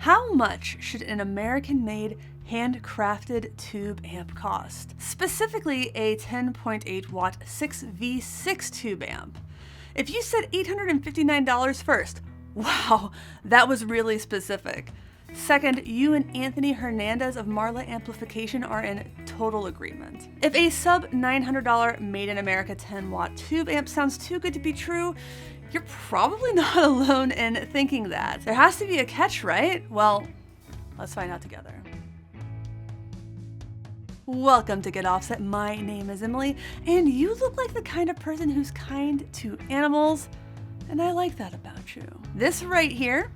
How much should an American-made handcrafted tube amp cost? Specifically a 10.8 watt 6V6 tube amp. If you said $859 first, wow, that was really specific. Second, you and Anthony Hernandez of Marla Amplification are in total agreement. If a sub $900 made in America 10 watt tube amp sounds too good to be true, you're probably not alone in thinking that. There has to be a catch, right? Well, let's find out together. Welcome to Get Offset. My name is Emily, and you look like the kind of person who's kind to animals, and I like that about you. This right here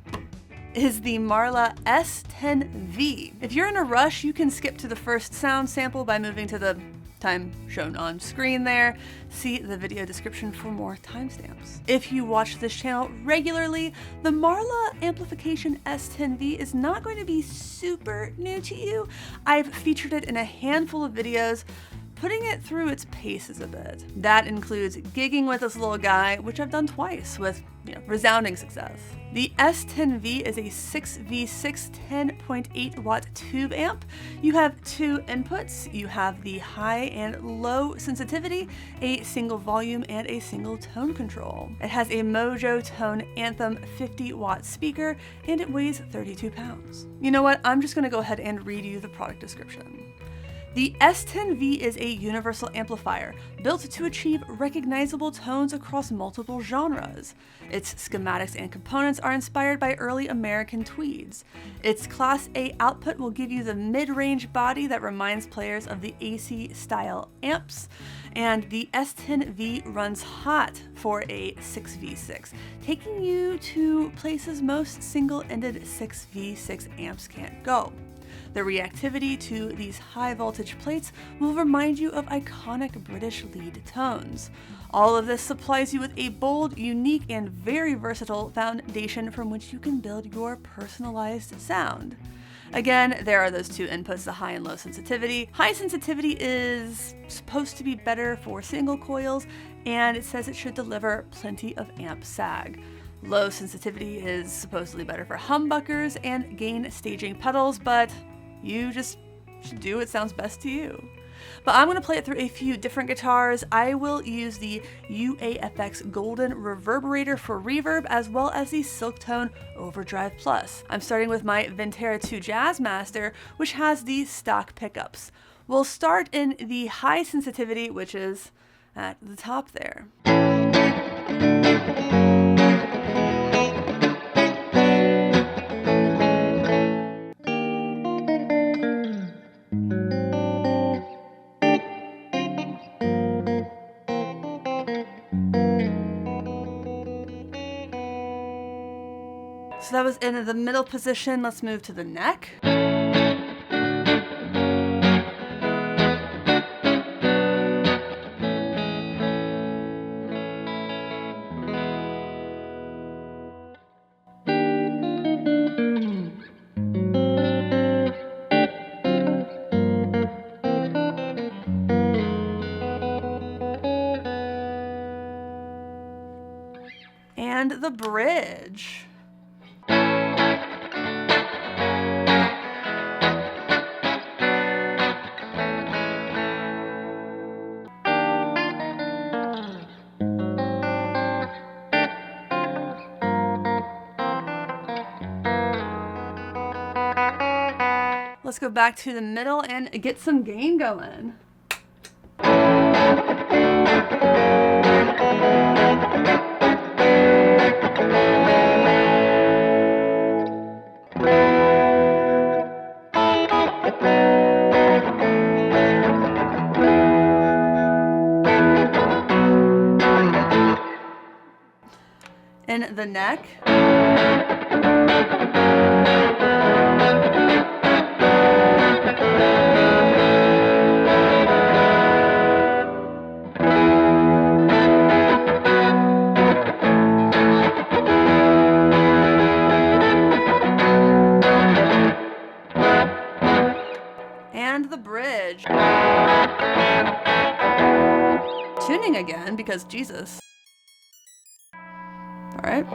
is the Marla S10V. If you're in a rush, you can skip to the first sound sample by moving to the time shown on screen there. See the video description for more timestamps. If you watch this channel regularly, the Marla Amplification S10V is not going to be super new to you. I've featured it in a handful of videos, putting it through its paces a bit. That includes gigging with this little guy, which I've done twice with resounding success. The S10V is a 6V6 10.8 watt tube amp. You have two inputs. You have the high and low sensitivity, a single volume, and a single tone control. It has a Mojotone Anthem 50 watt speaker, and it weighs 32 pounds. You know what? I'm just gonna go ahead and read you the product description. The S10V is a universal amplifier built to achieve recognizable tones across multiple genres. Its schematics and components are inspired by early American tweeds. Its Class A output will give you the mid-range body that reminds players of the AC style amps, and the S10V runs hot for a 6V6, taking you to places most single-ended 6V6 amps can't go. The reactivity to these high voltage plates will remind you of iconic British lead tones. All of this supplies you with a bold, unique, and very versatile foundation from which you can build your personalized sound. Again, there are those two inputs, the high and low sensitivity. High sensitivity is supposed to be better for single coils, and it says it should deliver plenty of amp sag. Low sensitivity is supposedly better for humbuckers and gain staging pedals, but you just should do what sounds best to you. But I'm gonna play it through a few different guitars. I will use the UAFX Golden Reverberator for reverb, as well as the Silktone Overdrive Plus. I'm starting with my Ventera 2 Jazzmaster, which has the stock pickups. We'll start in the high sensitivity, which is at the top there. So that was in the middle position. Let's move to the neck. And the bridge. Let's go back to the middle and get some gain going. In the neck. And the bridge. Tuning again, because Jesus. All right.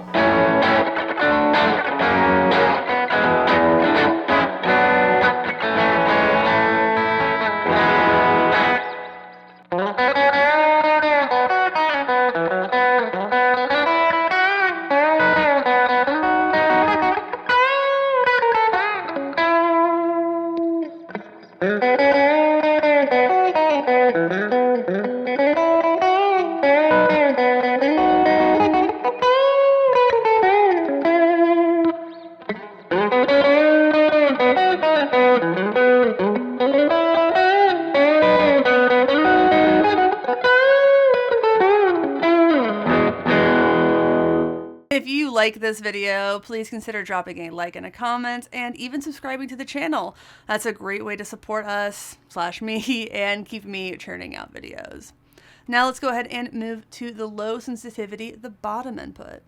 If you like this video, please consider dropping a like and a comment and even subscribing to the channel. That's a great way to support us / me and keep me churning out videos. Now let's go ahead and move to the low sensitivity, the bottom input.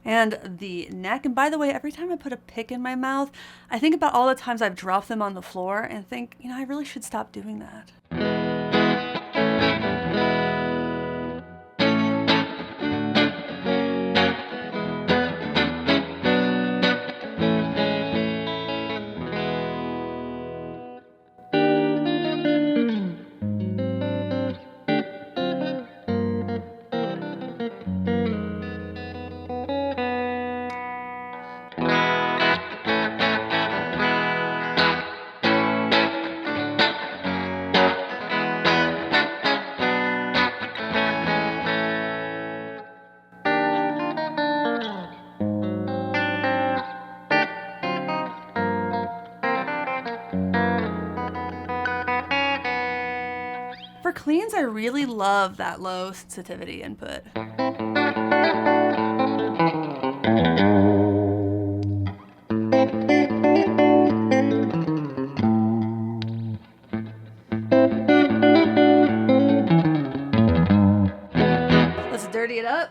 And the neck. And by the way, every time I put a pick in my mouth, I think about all the times I've dropped them on the floor and think, you know, I really should stop doing that. For cleans, I really love that low sensitivity input. Let's dirty it up.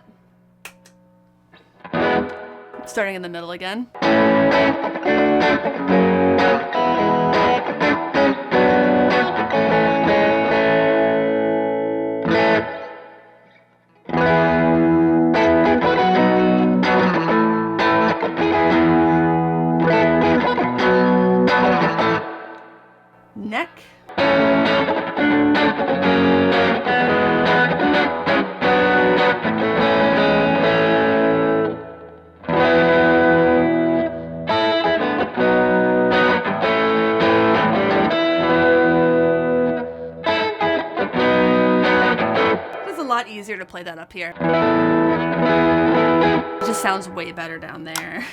Starting in the middle again. Neck. It's a lot easier to play that up here. It just sounds way better down there.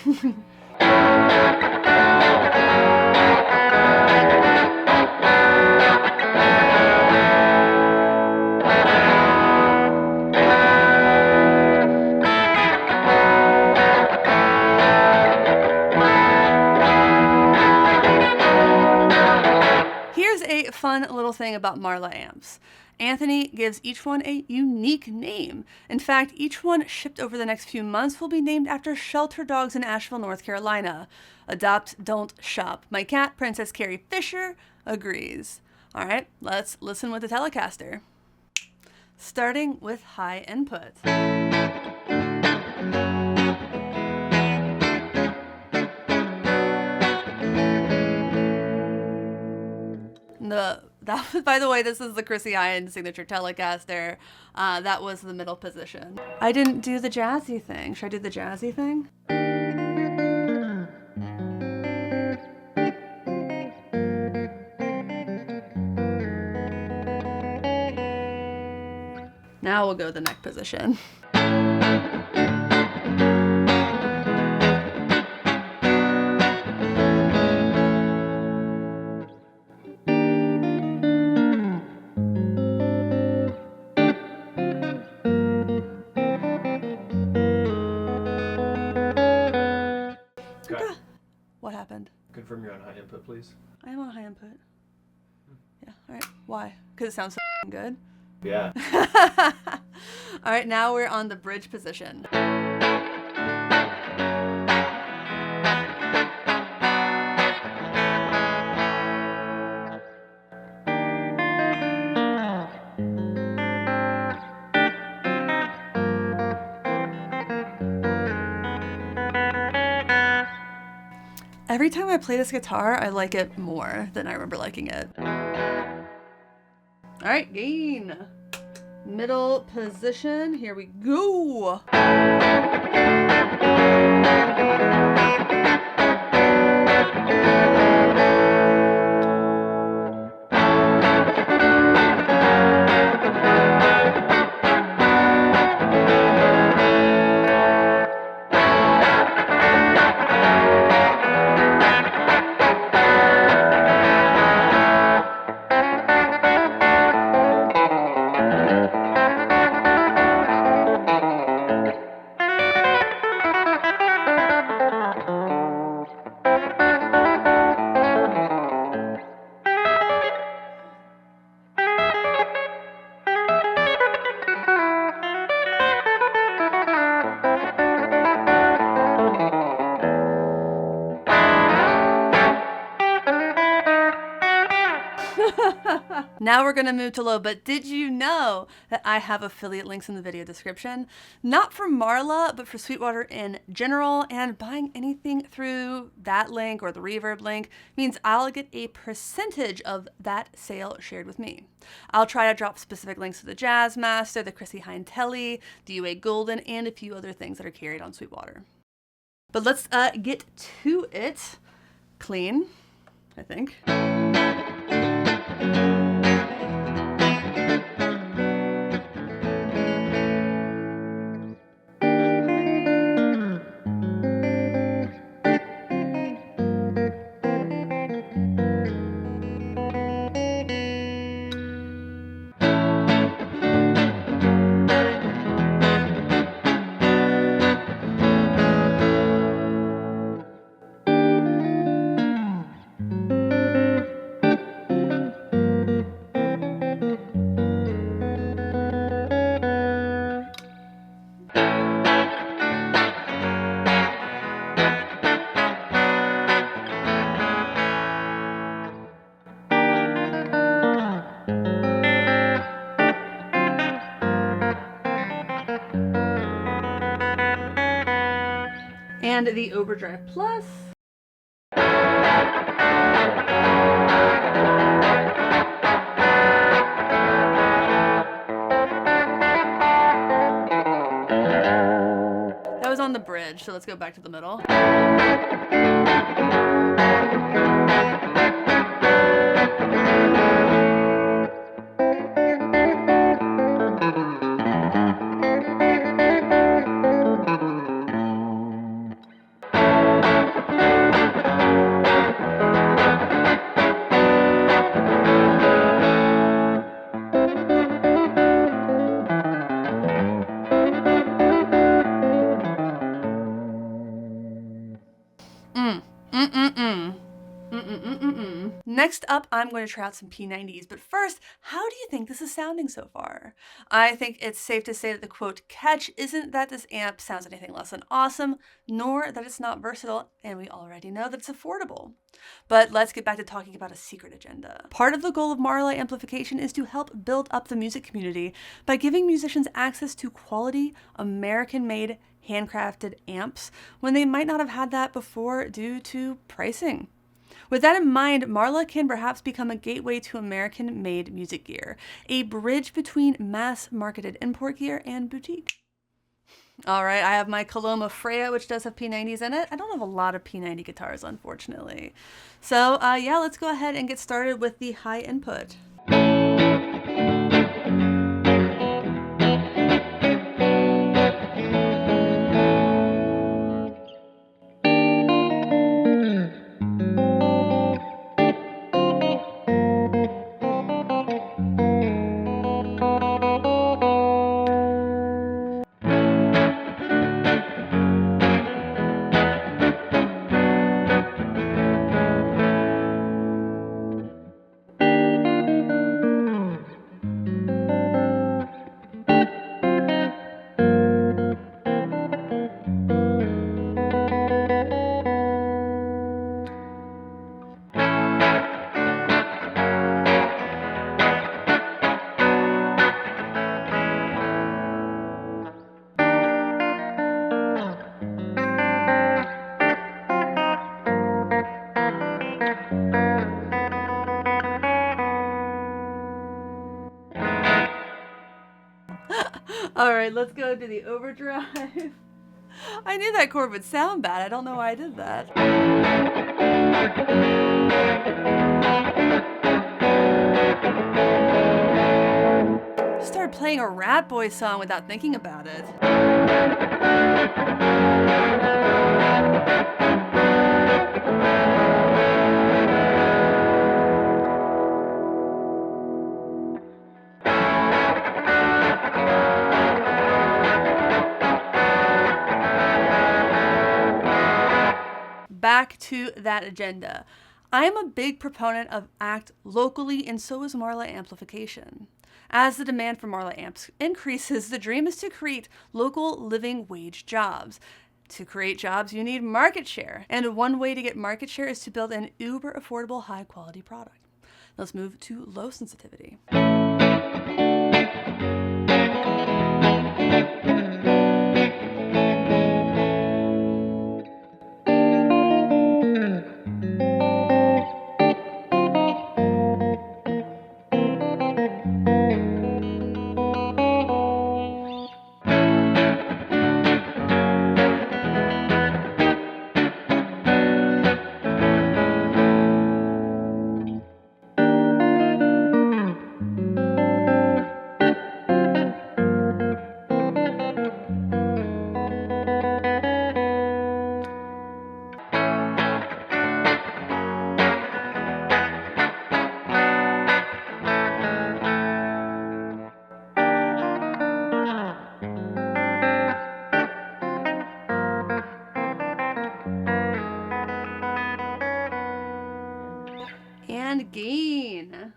Here's a fun little thing about Marla amps. Anthony gives each one a unique name. In fact, each one shipped over the next few months will be named after shelter dogs in Asheville, North Carolina. Adopt, don't shop. My cat, Princess Carrie Fisher, agrees. All right, let's listen with the Telecaster. Starting with high input. That was, by the way, this is the Chrissy Hynde signature Telecaster. That was the middle position. I didn't do the jazzy thing. Should I do the jazzy thing? Now we'll go the neck position. What happened? Confirm you're on high input, please. I am on high input. Yeah, all right. Why? Because it sounds so good? Yeah. All right, now we're on the bridge position. Every time I play this guitar, I like it more than I remember liking it. All right, gain. Middle position, here we go. Now we're going to move to low, but did you know that I have affiliate links in the video description? Not for Marla, but for Sweetwater in general, and buying anything through that link or the Reverb link means I'll get a percentage of that sale shared with me. I'll try to drop specific links to the Jazzmaster, the Chrissy Hine Telly, the UA Golden, and a few other things that are carried on Sweetwater. But let's get to it. Clean, I think. And the Overdrive Plus. That was on the bridge, so let's go back to the middle. Next up, I'm going to try out some P90s, but first, how do you think this is sounding so far? I think it's safe to say that the quote catch isn't that this amp sounds anything less than awesome, nor that it's not versatile, and we already know that it's affordable. But let's get back to talking about a secret agenda. Part of the goal of Marla Amplification is to help build up the music community by giving musicians access to quality, American-made, handcrafted amps when they might not have had that before due to pricing. With that in mind, Marla can perhaps become a gateway to American-made music gear, a bridge between mass-marketed import gear and boutique. All right, I have my Coloma Freya, which does have P90s in it. I don't have a lot of P90 guitars, unfortunately. So yeah, let's go ahead and get started with the high input. All right, let's go to the overdrive. I knew that chord would sound bad. I don't know why I did that. Started playing a Rat Boy song without thinking about it. Back to that agenda. I'm a big proponent of act locally, and so is Marla Amplification. As the demand for Marla amps increases, the dream is to create local living wage jobs. To create jobs, you need market share. And one way to get market share is to build an uber affordable, high quality product. Let's move to low sensitivity. And gain.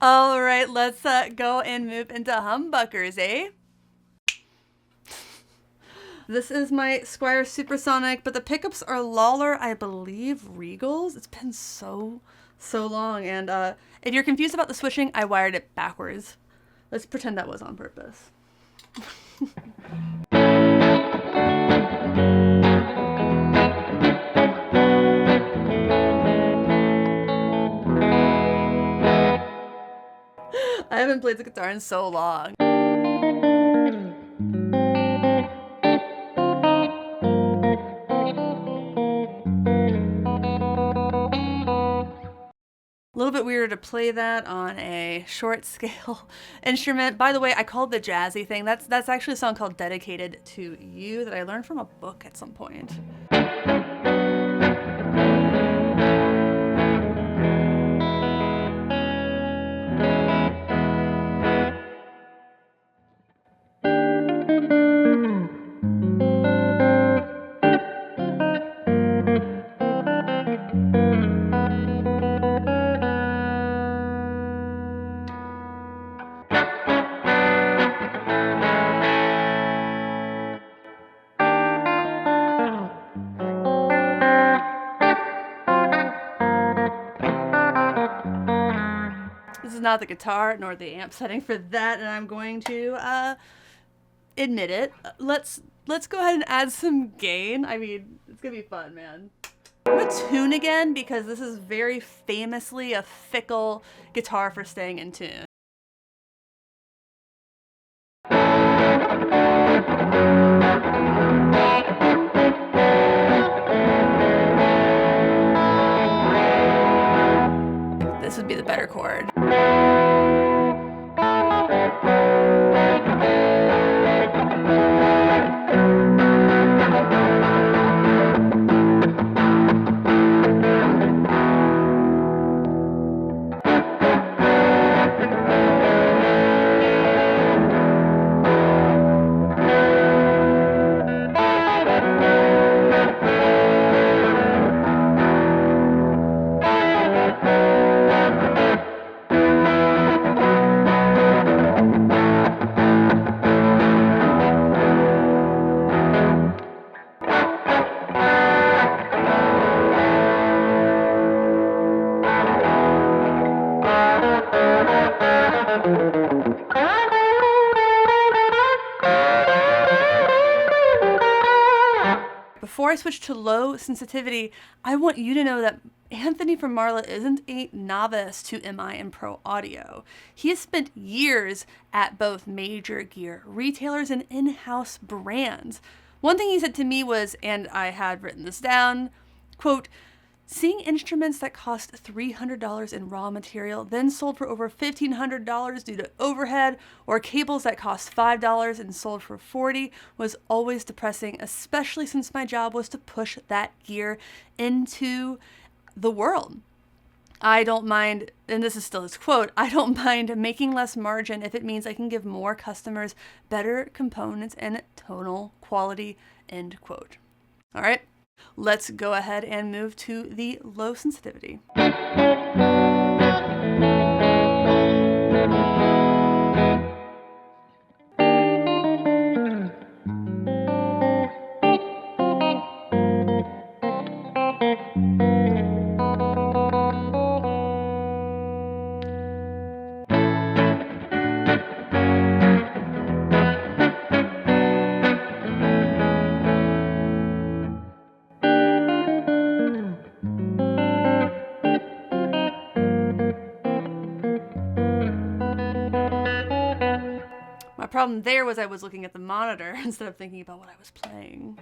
All right, let's go and move into humbuckers, eh? This is my Squier Supersonic, but the pickups are Lawler, I believe, Regals. It's been so long, and if you're confused about the switching, I wired it backwards. Let's pretend that was on purpose. I haven't played the guitar in so long. A little bit weirder to play that on a short scale instrument. By the way, I called the jazzy thing. That's actually a song called Dedicated to You that I learned from a book at some point. This is not the guitar nor the amp setting for that, and I'm going to admit it. Let's go ahead and add some gain. I mean, it's gonna be fun, man. I'm gonna tune again because this is very famously a fickle guitar for staying in tune. This would be the better chord. I switch to low sensitivity, I want you to know that Anthony from Marla isn't a novice to MI and Pro audio. He has spent years at both major gear retailers and in-house brands. One thing he said to me was, and I had written this down, quote, seeing instruments that cost $300 in raw material, then sold for over $1,500 due to overhead, or cables that cost $5 and sold for $40 was always depressing, especially since my job was to push that gear into the world. I don't mind, and this is still his quote, I don't mind making less margin if it means I can give more customers better components and tonal quality, end quote. All right. Let's go ahead and move to the low sensitivity. My problem there was I was looking at the monitor instead of thinking about what I was playing.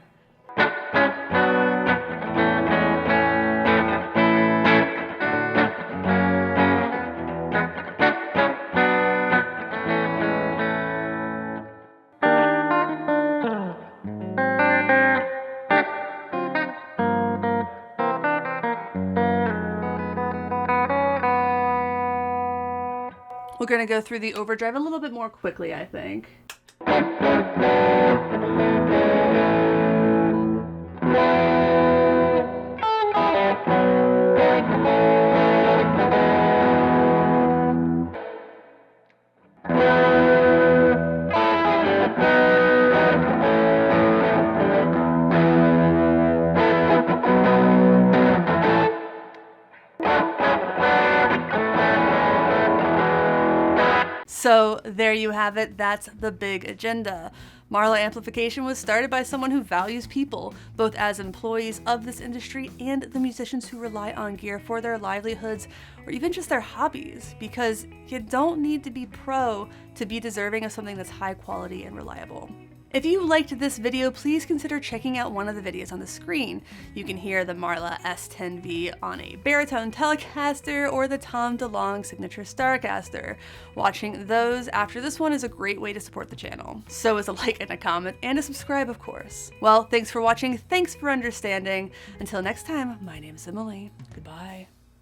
We're going to go through the overdrive a little bit more quickly, I think. So there you have it. That's the big agenda. Marla Amplification was started by someone who values people, both as employees of this industry and the musicians who rely on gear for their livelihoods or even just their hobbies, because you don't need to be pro to be deserving of something that's high quality and reliable. If you liked this video, please consider checking out one of the videos on the screen. You can hear the Marla S10V on a baritone Telecaster or the Tom DeLonge signature Starcaster. Watching those after this one is a great way to support the channel. So is a like and a comment and a subscribe, of course. Well, thanks for watching. Thanks for understanding. Until next time, my name is Emily. Goodbye.